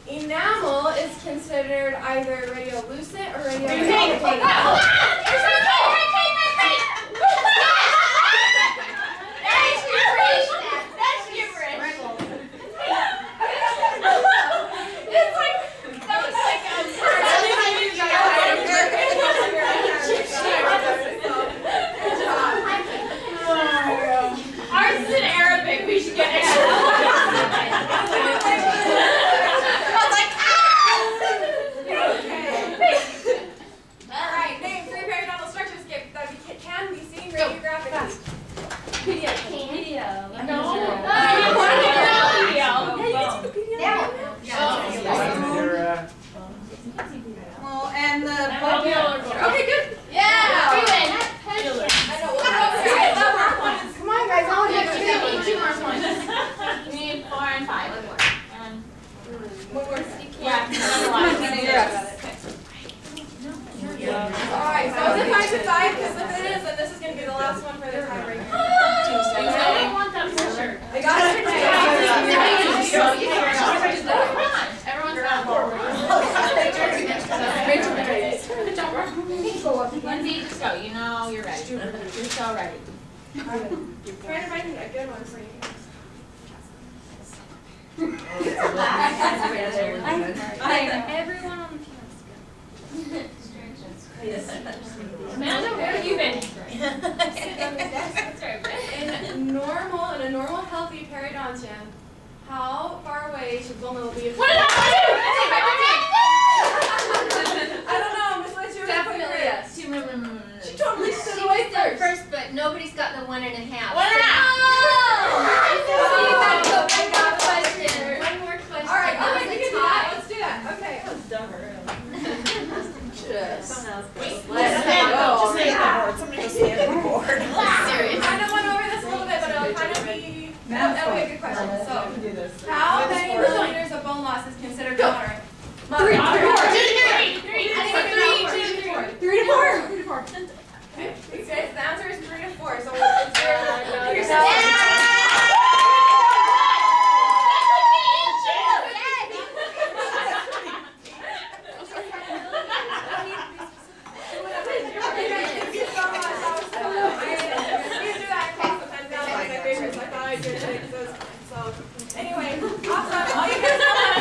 Enamel is considered either radiolucent or radiolucent. Ours is in Arabic. We should get it. Well, and the okay, good. Yeah. Come on, guys. All you have to do. Two more points. We need 4 and 5. One more. Yeah. Alright, so is it 5 to 5? Because if it is, then this is going to be the last one for the tiebreaker. I don't want that pressure. I got it. Everyone's got forward. Lindsay, just go. You know you're ready. You're so ready. Try to find a good one for you. Everyone on the team is good. Amanda, where have you been? In a normal healthy periodontium, how far away should vulva be? What did I I don't know, Miss Liz, you Definitely yes. She totally stood away First, but nobody's got the 1 1/2. 1 1/2. I got a question. One more question. All right, we can do that. Let's do that. Okay. That was dumber. Somebody go stand on the board. I kind of went over this a little bit, but it'll kind of be. That would be a good question. So, how many milliliters of bone loss is considered moderate? 3 to 4. 3 to 4. Okay. The answer is 3 to 4. So we'll consider yourself. Anyway, awesome. All you guys know is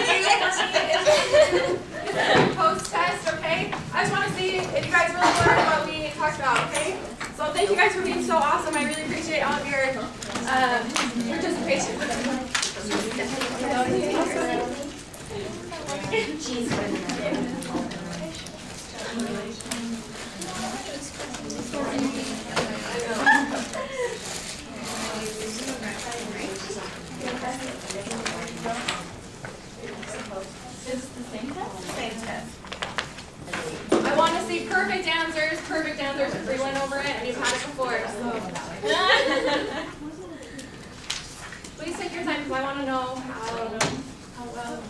post-test, okay? I just want to see if you guys really learned what we talked about, okay? So thank you guys for being so awesome. I really appreciate all of your participation. Is this the same test? Same test. I want to see perfect answers if we went over it and you've had it before. So. Please take your time because I want to know how well.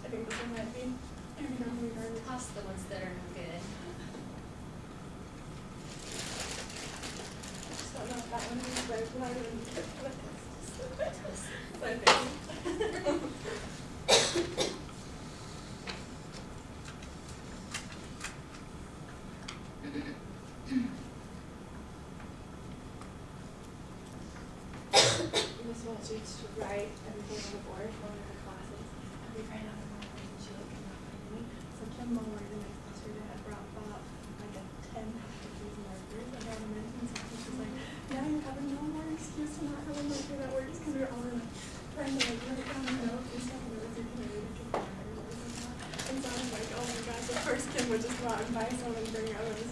I think this one might be. Toss the ones that are no good. I just don't know if that one is better than Miss Welch used to write everything on the board for one of her classes. And we ran out of markers and she could not find any. So Kim Muller, the next classroom, had brought like a 10 of these markers and brought them in. And so she's like, now you have no more excuse to not have a marker that works because we're all trying to like write down the notes and stuff and it was a community to get markers and stuff. And so I was like, oh my god, so of course Kim would just go out and buy some and bring others.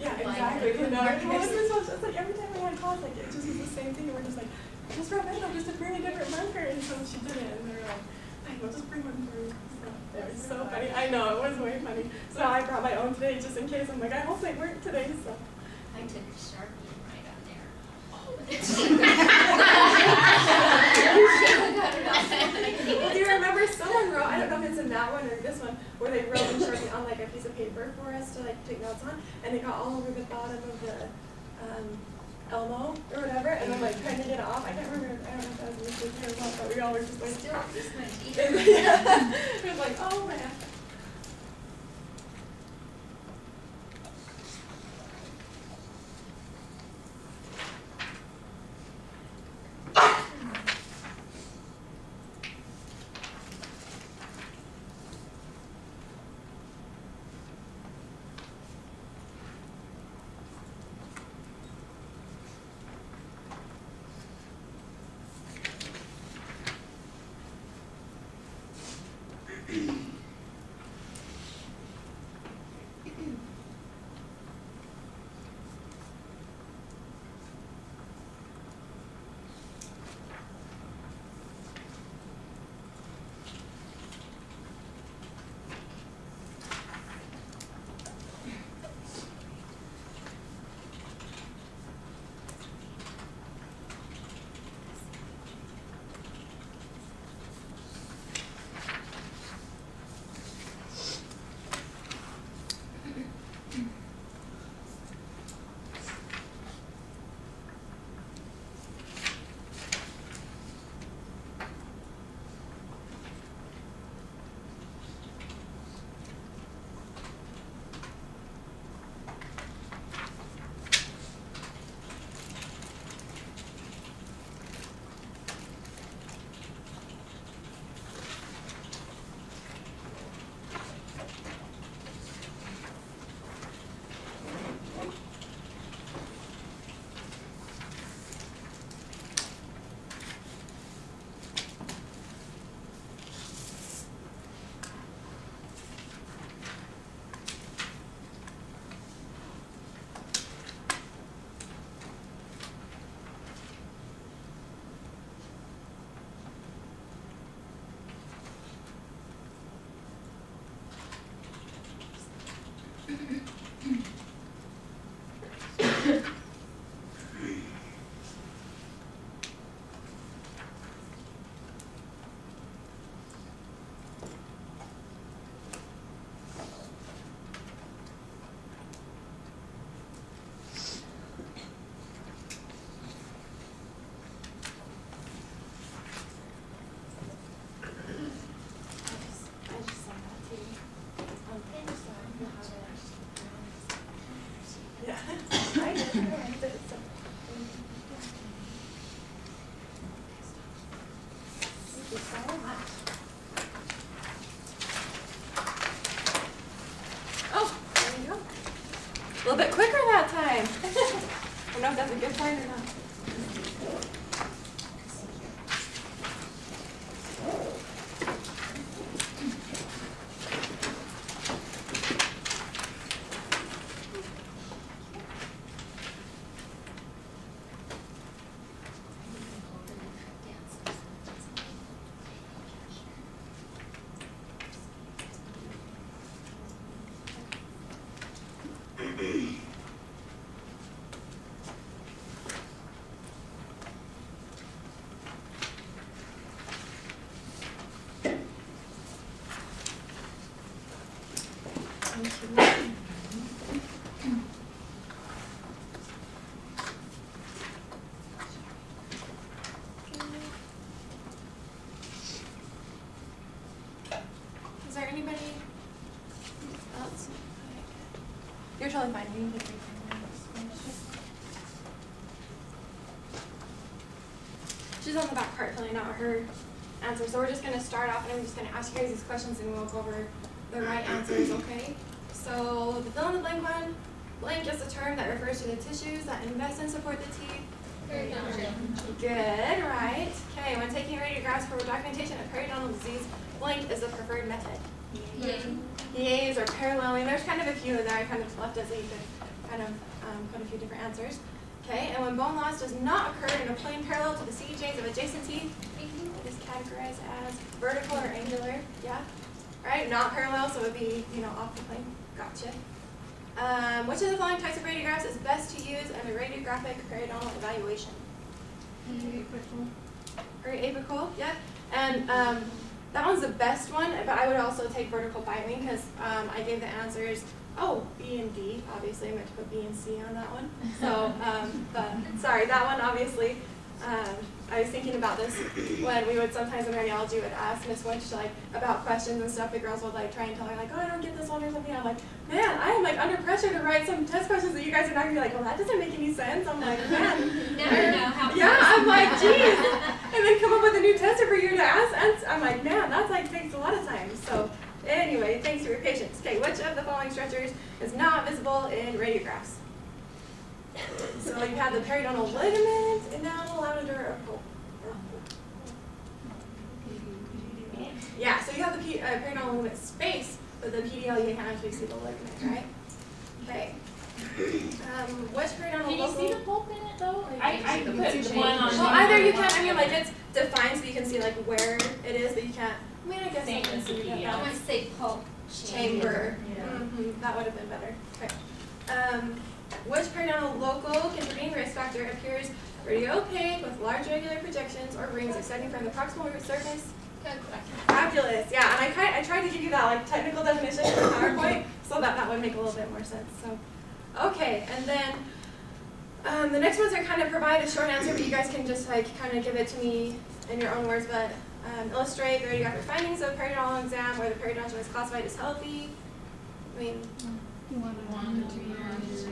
Yeah, exactly. You know, it's like every time we had class, like it just was the same thing. And we're just like, just remind just to bring a different marker. And so she did it, and they were like, fine, we'll just bring one for you. So it was so funny. I know, it was way funny. So I brought my own today just in case. I'm like, I hope they work today. So I took a Sharpie right on there. Well, do you remember someone wrote, I don't know if it's in that one or this one, where they wrote in Sharpie on like a piece of paper for us to like take notes on, and it got all over the bottom of the Elmo or whatever, and I'm like trying to get it off. I can't remember, I don't know if that was a mistake or not, but we all were just like, Still this much. yeah. It was like, oh man. A little bit quicker that time. I don't know if that's a good sign or not. Is there anybody else? You're totally fine. You can take your time. She's on the back part filling out her answer. So we're just going to start off and I'm just going to ask you guys these questions and we'll go over the right answers, okay? So the fill in the blank one, blank is a term that refers to the tissues that invest and support the teeth. Periodontal. Good, right. Okay, when taking radiographics for documentation of periodontal disease, blank is the preferred method. Yeah. PAs or paralleling. There's kind of a few in there I kind of left as so you could kind of put a few different answers. Okay, and when bone loss does not occur in a plane parallel to the CJs of adjacency, it is categorized as vertical or angular. Yeah, right. Not parallel, so it would be off the plane. Gotcha. Which of the following types of radiographs is best to use in a radiographic periodontal evaluation? Or apical, yeah. And that one's the best one, but I would also take vertical biting because I gave the answers, B and D. Obviously, I meant to put B and C on that one. So, but sorry, that one obviously. I was thinking about this when we would sometimes in radiology would ask Miss Winch about questions and stuff. The girls would try and tell her I don't get this one or something. I'm like, man, I am under pressure to write some test questions that you guys are not gonna be like, well, that doesn't make any sense. I'm like, man, never know how. Yeah, I'm like, geez, and then come up with a new test every year to ask. And I'm like, man, that's takes a lot of time. So anyway, thanks for your patience. Okay, which of the following structures is not visible in radiographs? So you have the periodontal ligament, enamel, lavender, or pulp. Yeah, so you have the periodontal ligament space, but the PDL you can't actually see the ligament, right? Okay. Which periodontal Can you local? see the pulp in it though? I put the one on. Well, either you can. It's defined so you can see where it is, but you can't. I guess Same you can as the see PDL. that. I want to say pulp Chamber. Yeah. That would have been better. Okay. Which periodontal local contributing risk factor appears radiopaque with large regular projections or rings extending from the proximal root surface? Fabulous. Yeah, and I tried to give you that technical definition for PowerPoint so that would make a little bit more sense. So, okay, and then the next ones are kind of provide a short answer, but you guys can just kind of give it to me in your own words. But illustrate the radiographic findings of periodontal exam where the periodontal is classified as healthy. I mean, 1 to 2 years.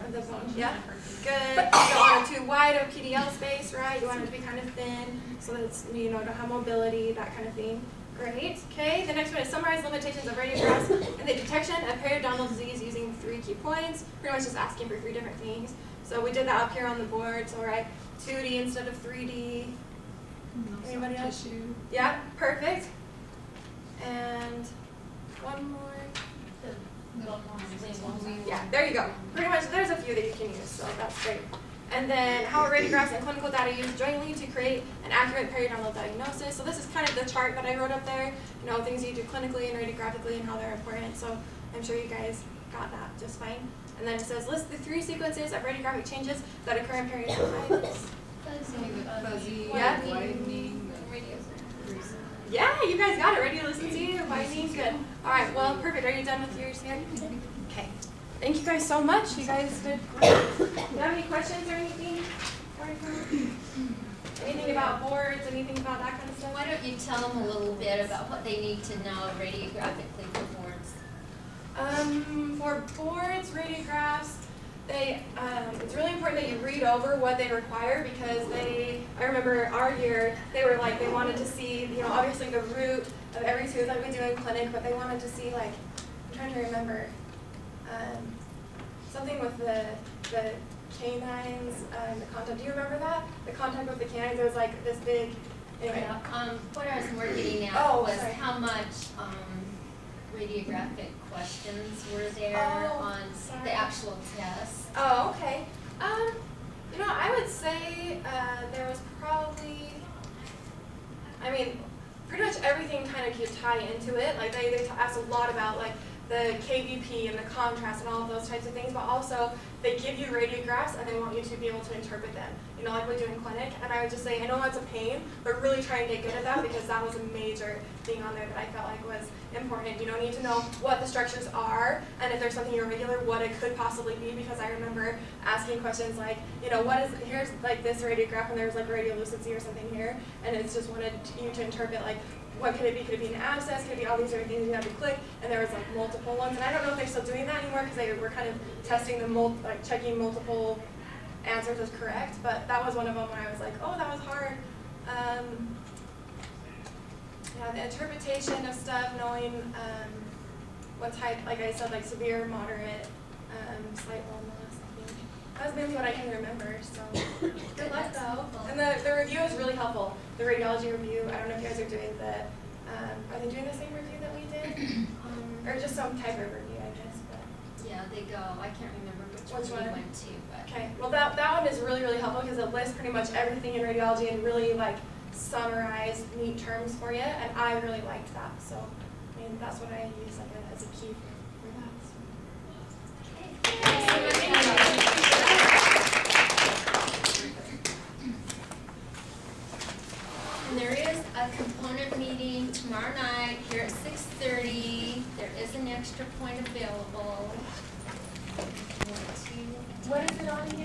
of the bone. Yeah, good. You don't want it too wide of PDL space, right? You want it to be kind of thin so that it's, don't have mobility, that kind of thing. Great. Okay, the next one is summarize limitations of radiographs and the detection of periodontal disease using 3 key points. Pretty much just asking for 3 different things. So we did that up here on the board. So, right, 2D instead of 3D. Anybody else? Tissue. Yeah, perfect. And one more. Yeah, there you go. Pretty much, there's a few that you can use, so that's great. And then how are radiographs and clinical data used jointly to create an accurate periodontal diagnosis? So this is kind of the chart that I wrote up there, things you do clinically and radiographically and how they're important. So I'm sure you guys got that just fine. And then it says, list the 3 sequences of radiographic changes that occur in periodontal diagnosis. Fuzzy, Yeah. widening. Yeah, you guys got it. Radiolucency, widening, good. All right, well, perfect. Are you done with yours here? Okay. Thank you guys so much. You guys did great. Do you have any questions or anything? Anything about boards, anything about that kind of stuff? Why don't you tell them a little bit about what they need to know radiographically for boards? For boards, radiographs, it's really important that you read over what they require because I remember our year, they were they wanted to see, obviously the root of every tooth like we do in clinic, but they wanted to see I'm trying to remember, something with the canines, the contact. Do you remember that? The contact with the canines, it was this big. Anyway. What I was more getting at was how much radiographic questions were there on the actual test. Oh, okay. I would say there was probably, pretty much everything kind of could tie into it. They asked a lot about the KVP and the contrast and all of those types of things, but also they give you radiographs and they want you to be able to interpret them, like we do in clinic. And I would just say, I know that's a pain, but really try and get good at that because that was a major thing on there that I felt was important. You need to know what the structures are and if there's something irregular, what it could possibly be, because I remember asking questions here's this radiograph and there's radiolucency or something here, and it's just wanted you to interpret what could it be? Could it be an abscess? Could it be all these other things you had to click? And there was multiple ones. And I don't know if they're still doing that anymore because they were kind of testing checking multiple answers as correct. But that was one of them where I was oh, that was hard. Yeah, the interpretation of stuff, knowing what type, like I said, severe, moderate, slight illness. That's mainly what I can remember, so good luck though. And the review is really helpful. The radiology review, I don't know if you guys are doing are they doing the same review that we did? some type of review, I guess, but. Yeah, they go, I can't remember which Which one we one? went to, but. Okay, well that one is really, really helpful because it lists pretty much everything in radiology and really like summarized neat terms for you, and I really liked that. So, I mean, that's what I use like as a key for that. So. Thanks so much. And there is a component meeting tomorrow night here at 6:30. There is an extra point available. What is it on here?